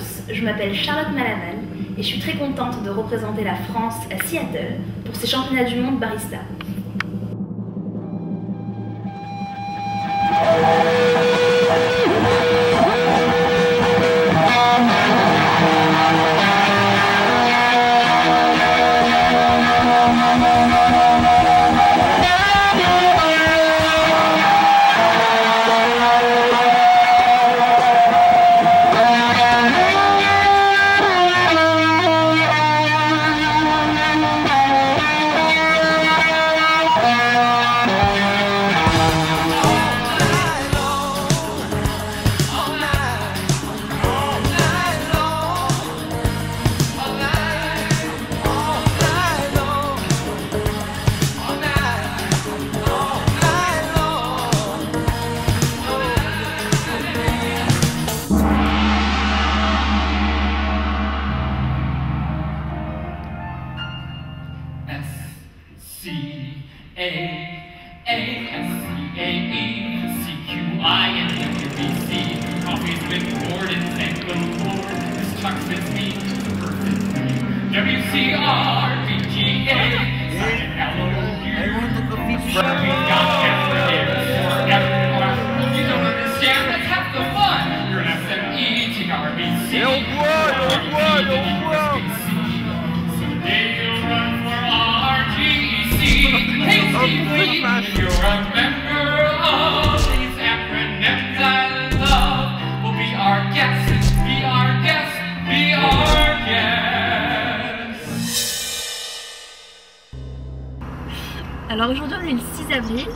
tous, je m'appelle Charlotte Malaval et je suis très contente de représenter la France à Seattle pour ces championnats du monde barista. Alors aujourd'hui on est le 6 avril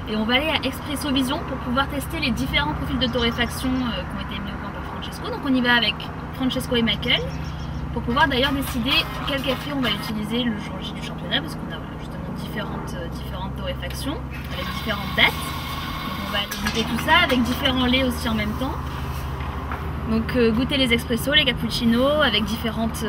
et on va aller à Expresso Vision pour pouvoir tester les différents profils de torréfaction qui ont été mis au point par Francesco. Donc on y va avec Francesco et Michael pour pouvoir d'ailleurs décider quel café on va utiliser le jour J du championnat, parce qu'on a justement différentes torréfactions avec différentes dates. Donc on va aller goûter tout ça avec différents laits aussi en même temps. Donc goûter les expressos, les cappuccinos avec différentes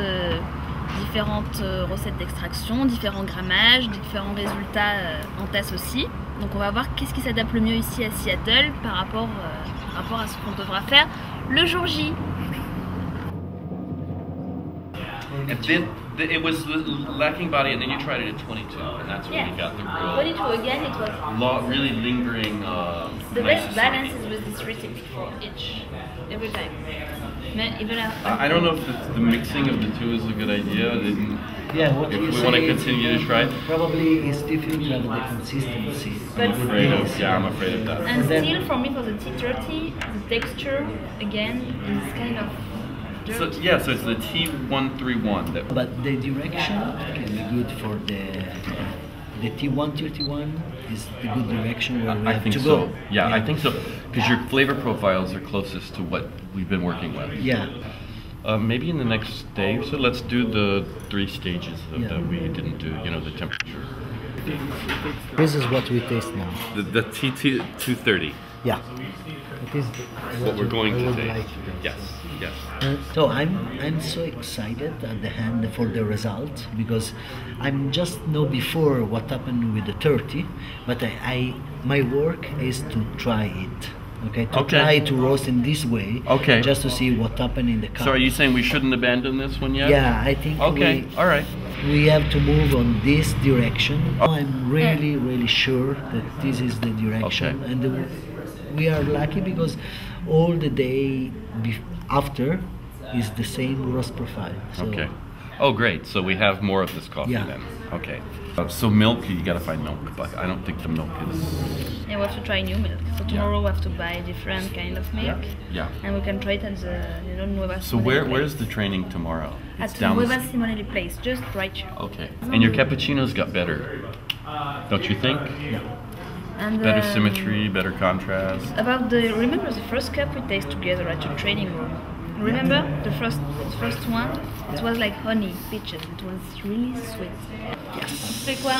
recettes d'extraction, différents grammages, différents résultats en tasse aussi. Donc on va voir qu'est-ce qui s'adapte le mieux ici à Seattle par rapport à ce qu'on devra faire le jour J. And then it was lacking body, and then you tried it at 22, and that's when you got the real 22 again, it was really lingering. the best balance is with this recipe for each, every time. I don't know if the mixing of the two is a good idea. Yeah, what if you we want to continue to try it, probably is difficult to have the consistency. But I'm afraid of that. And still, for me, for the T30, the texture again is kind of dirt. So it's the T131 that. But the direction can be good for the T131 is the good direction where we have to go. Yeah, I think so. Because your flavor profiles are closest to what we've been working with. Yeah. Maybe in the next day or so, let's do the 3 stages that we didn't do, the temperature. This is what we taste now. The T230. Yeah. It is what we're going to taste. Like yes. So I'm so excited at the end for the result, because I'm just know before what happened with the 30, but my work is to try it. Okay, try to roast in this way, just to see what happened in the cup. So are you saying we shouldn't abandon this one yet? Yeah, I think all right. We have to move on this direction. I'm really sure that this is the direction, and we are lucky because all the day after is the same roast profile. So. Okay. Oh, great. So we have more of this coffee then. Okay. So milk, you gotta find milk, but I don't think the milk is... Yeah, we have to try new milk. So tomorrow we have to buy different kind of milk. Yeah. And we can try it at the Nueva Simonelli. So where's the training tomorrow? At the Nueva Simonelli place, just right here. Okay. And your cappuccinos got better, don't you think? Yeah. And, better symmetry, better contrast. Remember the first cup we tasted together at your training room? Remember the first one? It was like honey, peaches. It was really sweet. Yes. C'est quoi?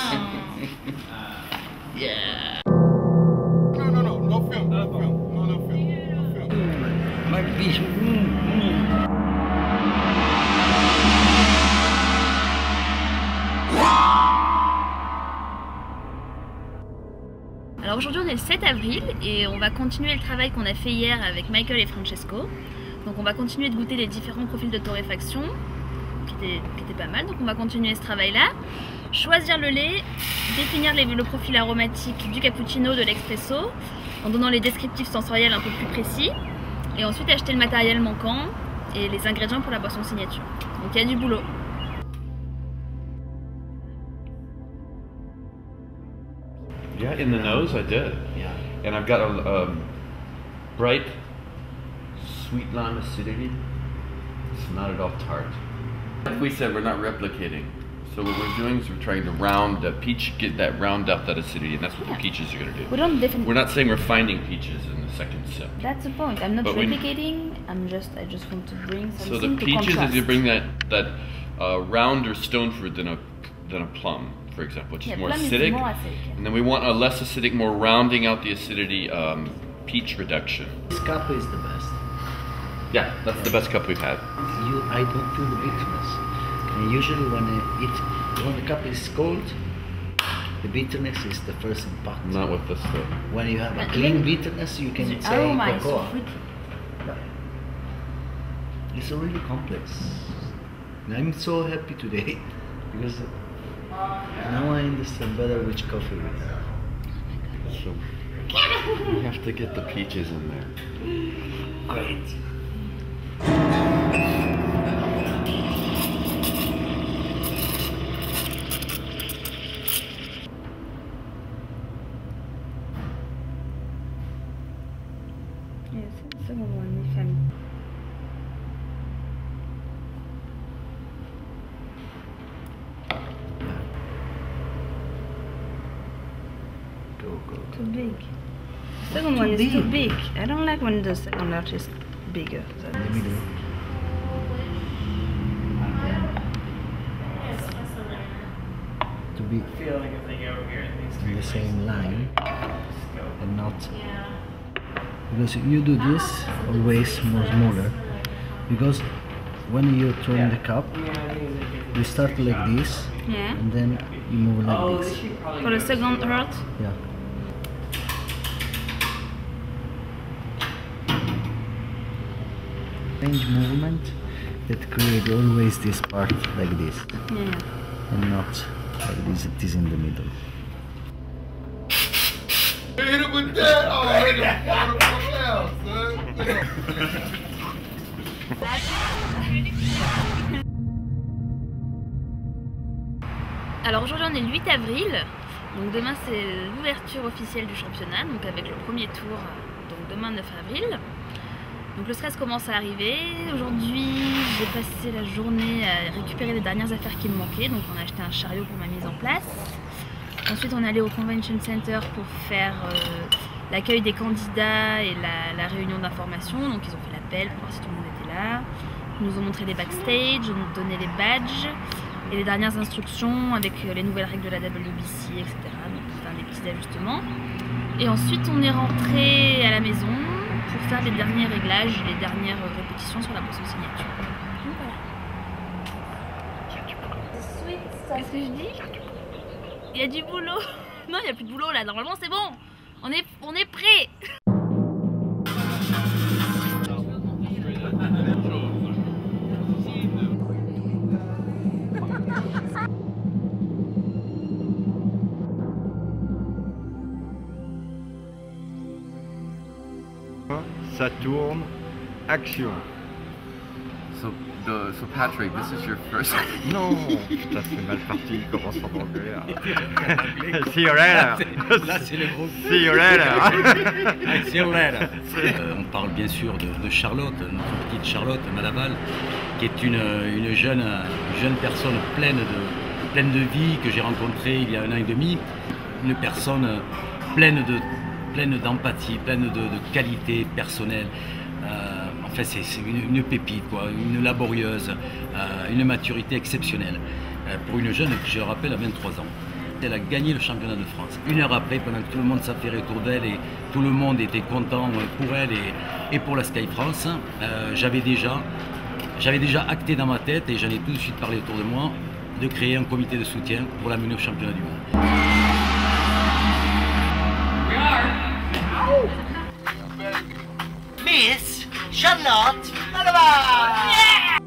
Yeah. No film. No film. My beef. Alors aujourd'hui on est le 7 avril et on va continuer le travail qu'on a fait hier avec Michael et Francesco. Donc on va continuer de goûter les différents profils de torréfaction, qui étaient pas mal. Donc on va continuer ce travail-là. Choisir le lait, définir le profil aromatique du cappuccino, de l'expresso, en donnant les descriptifs sensoriels un peu plus précis. Et ensuite acheter le matériel manquant et les ingrédients pour la boisson signature. Donc il y a du boulot. Yeah, in the nose I did. Yeah. And I've got a bright sweet lime acidity. It's not at all tart. Like we said, we're not replicating. So what we're doing is we're trying to round the peach, round up that acidity, and that's what the peaches are going to do. We don't definitely. We're not saying we're finding peaches in the second sip. That's the point. I'm not But replicating. I just want to bring something So the to peaches contrast. is you bring that rounder stone fruit than a plum, for example, which is more plum acidic. Is more acidic. And then we want a less acidic, more rounding out the acidity peach reduction. This cup is the best. Yeah, that's the best cup we've had. I don't feel the bitterness. And usually when the cup is cold, the bitterness is the first impact. Not with this though. When you have a But clean even bitterness, you can The say aroma is so cocoa. fruity. It's really complex. And I'm so happy today because now I understand better which coffee we have. So we have to get the peaches in there. Great. Yes, second one, if I'm... Go. Too big. The second one is too big. I don't like when the second batch is bigger. In the middle. To be in the same line and not because you do this always more smaller because when you turn the cup you start like this Yeah. and then you move like this. For the second heart, Yeah. Strange movement that create always this part like this yeah. and not like this. It is in the middle. Hit it with that. Oh, hit it for the fuck out, son. Alors aujourd'hui on est le 8 avril, donc demain c'est l'ouverture officielle du championnat, donc avec le premier tour, donc demain 9 avril. Donc le stress commence à arriver. Aujourd'hui j'ai passé la journée à récupérer les dernières affaires qui me manquaient, donc on a acheté un chariot pour ma mise en place. Ensuite on est allé au Convention Center pour faire l'accueil des candidats et la réunion d'information, donc ils ont fait l'appel pour voir si tout le monde était là. Ils nous ont montré les backstage, ils nous ont donné les badges et les dernières instructions avec les nouvelles règles de la WBC, etc. Donc pour faire des petits ajustements. Et ensuite on est rentré à la maison pour faire les derniers réglages, les dernières répétitions sur la boisson signature. Donc voilà. Qu'est-ce que je dis? Il y a du boulot. Non, il n'y a plus de boulot là, normalement c'est bon. On est prêt. Ça tourne, action. So Patrick, this is your first. Non, ça c'est mal parti, il commence en anglais. See you later. Là, c'est le gros. See you later. See you later. On parle bien sûr de Charlotte, notre petite Charlotte Malaval, qui est une jeune personne pleine de vie que j'ai rencontrée il y a 1 an et demi. Une personne pleine d'empathie, pleine de qualités personnelles. Enfin, c'est une pépite, quoi, une laborieuse, une maturité exceptionnelle. Pour une jeune, je le rappelle, à 23 ans. Elle a gagné le championnat de France. 1 heure après, pendant que tout le monde s'affairait autour d'elle et tout le monde était content pour elle et pour la Sky France, j'avais déjà acté dans ma tête et j'en ai tout de suite parlé autour de moi de créer un comité de soutien pour l'amener au championnat du monde. Miss, Charlotte Malavas!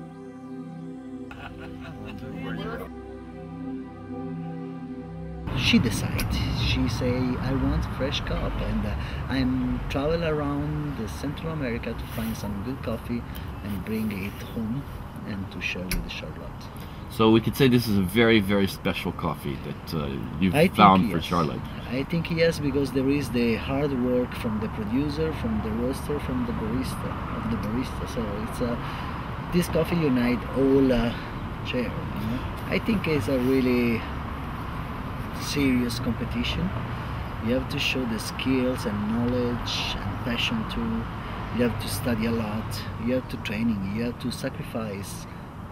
She decided. She say, I want fresh cup, and I'm travel around Central America to find some good coffee and bring it home and to share with Charlotte. So we could say this is a very, very special coffee that you've found for Charlotte. I think yes, because there is the hard work from the producer, from the roaster, from the barista. So it's this coffee unite all share. You know? I think it's a really serious competition. You have to show the skills and knowledge and passion too. You have to study a lot. You have to training. You have to sacrifice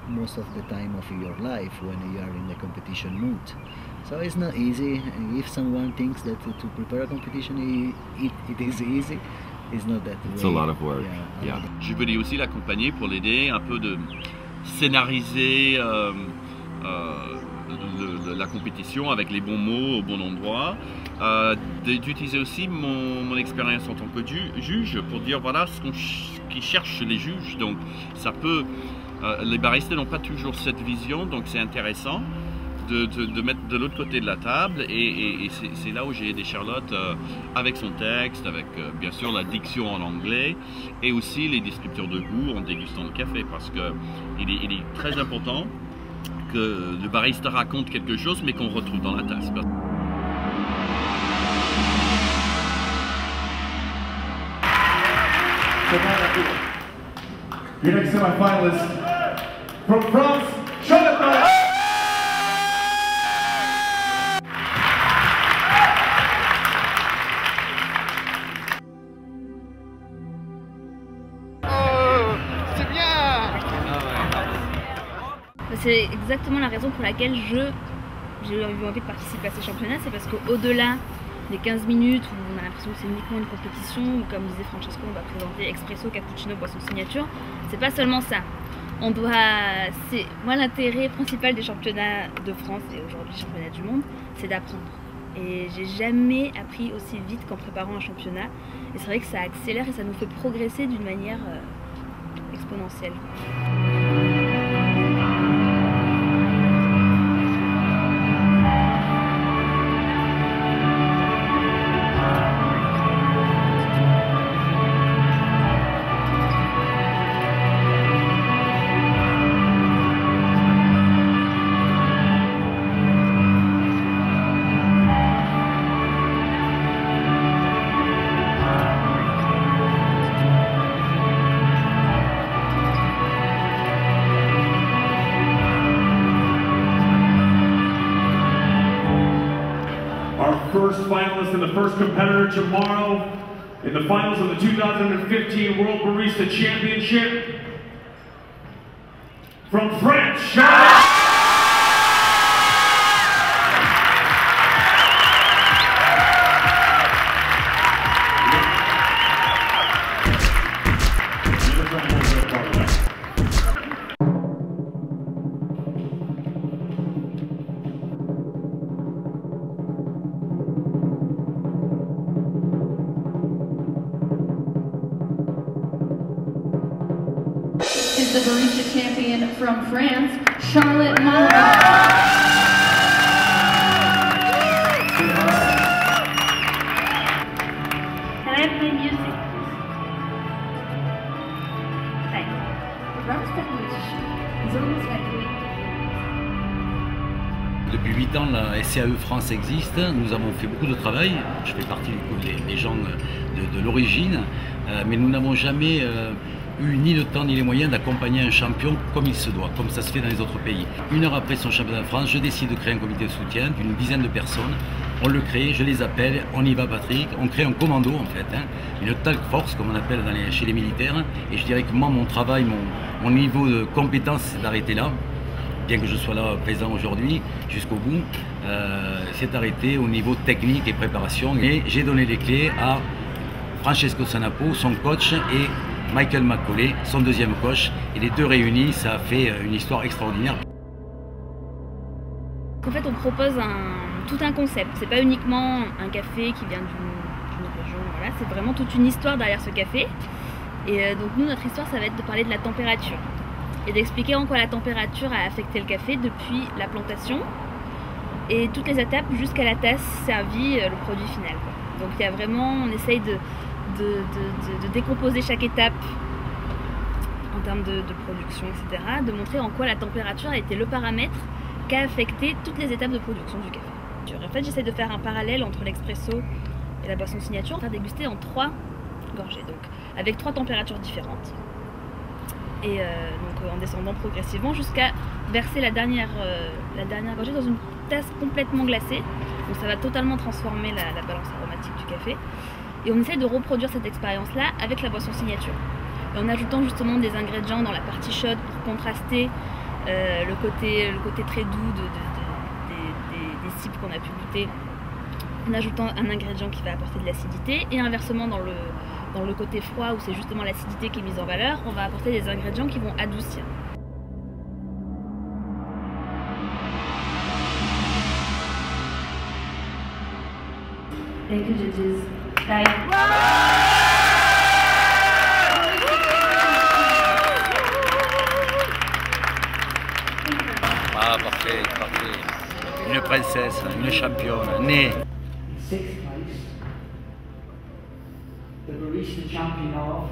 most of the time of your life when you are in the competition mood. So it's not easy. If someone thinks that to prepare a competition it is easy, it's not that way. It's a lot of work. Yeah. Je voulais aussi l'accompagner pour l'aider un peu de scénariser la compétition avec les bons mots au bon endroit, d'utiliser aussi mon expérience en tant que juge pour dire voilà ce qu'ils cherchent les juges. Donc ça peut, les baristas n'ont pas toujours cette vision, donc c'est intéressant de mettre de l'autre côté de la table et c'est là où j'ai aidé Charlotte avec son texte, avec bien sûr la diction en anglais et aussi les descripteurs de goût en dégustant le café, parce que il est très important que le barista raconte quelque chose mais qu'on retrouve dans la tasse. Your next semi-finalist from France, Charlotte Malavas. C'est exactement la raison pour laquelle j'ai eu envie de participer à ces championnats, c'est parce qu'au-delà des 15 minutes où on a l'impression que c'est uniquement une compétition, où comme disait Francesco, on va présenter expresso, cappuccino, boisson signature, c'est pas seulement ça. Moi l'intérêt principal des championnats de France et aujourd'hui championnats du monde, c'est d'apprendre. Et j'ai jamais appris aussi vite qu'en préparant un championnat. Et c'est vrai que ça accélère et ça nous fait progresser d'une manière exponentielle. First finalist and the first competitor tomorrow in the finals of the 2015 World Barista Championship from France, Charlotte. Is the barista champion from France, Charlotte Malavas. Can I play music? Thanks. Depuis 8 ans, la SCAE France existe. Nous avons fait beaucoup de travail. Je fais partie des gens de l'origine, mais nous n'avons jamais eu ni le temps ni les moyens d'accompagner un champion comme il se doit, comme ça se fait dans les autres pays. 1 heure après son championnat de France, je décide de créer un comité de soutien d'une dizaine de personnes. On le crée, je les appelle, on y va Patrick, on crée un commando en fait, une task force comme on appelle chez les militaires. Et je dirais que moi, mon travail, mon niveau de compétence, c'est d'arrêter là. Bien que je sois là présent aujourd'hui, jusqu'au bout, c'est arrêté au niveau technique et préparation. Et j'ai donné les clés à Francesco Sanapo, son coach, et Michael McCauley, son deuxième coach, et les deux réunis, ça a fait une histoire extraordinaire. En fait, on propose tout un concept. C'est pas uniquement un café qui vient d'une région, voilà, c'est vraiment toute une histoire derrière ce café. Et donc nous, notre histoire, ça va être de parler de la température et d'expliquer en quoi la température a affecté le café depuis la plantation et toutes les étapes jusqu'à la tasse servie, le produit final. Donc il y a vraiment, on essaye de décomposer chaque étape en termes de production, etc., de montrer en quoi la température a été le paramètre qui a affecté toutes les étapes de production du café. En fait, j'essaie de faire un parallèle entre l'expresso et la boisson signature, faire déguster en 3 gorgées, donc avec 3 températures différentes. Et donc en descendant progressivement jusqu'à verser la dernière gorgée dans une tasse complètement glacée. Donc ça va totalement transformer la balance aromatique du café. Et on essaie de reproduire cette expérience-là avec la boisson signature. Et en ajoutant justement des ingrédients dans la partie chaude pour contraster le côté très doux des cipes qu'on a pu goûter, en ajoutant un ingrédient qui va apporter de l'acidité, et inversement dans le côté froid où c'est justement l'acidité qui est mise en valeur, on va apporter des ingrédients qui vont adoucir. Thank you, judges. Bye. Ah, parfait, parfait. Une princesse, une championne, née. Sixth place, the barista champion of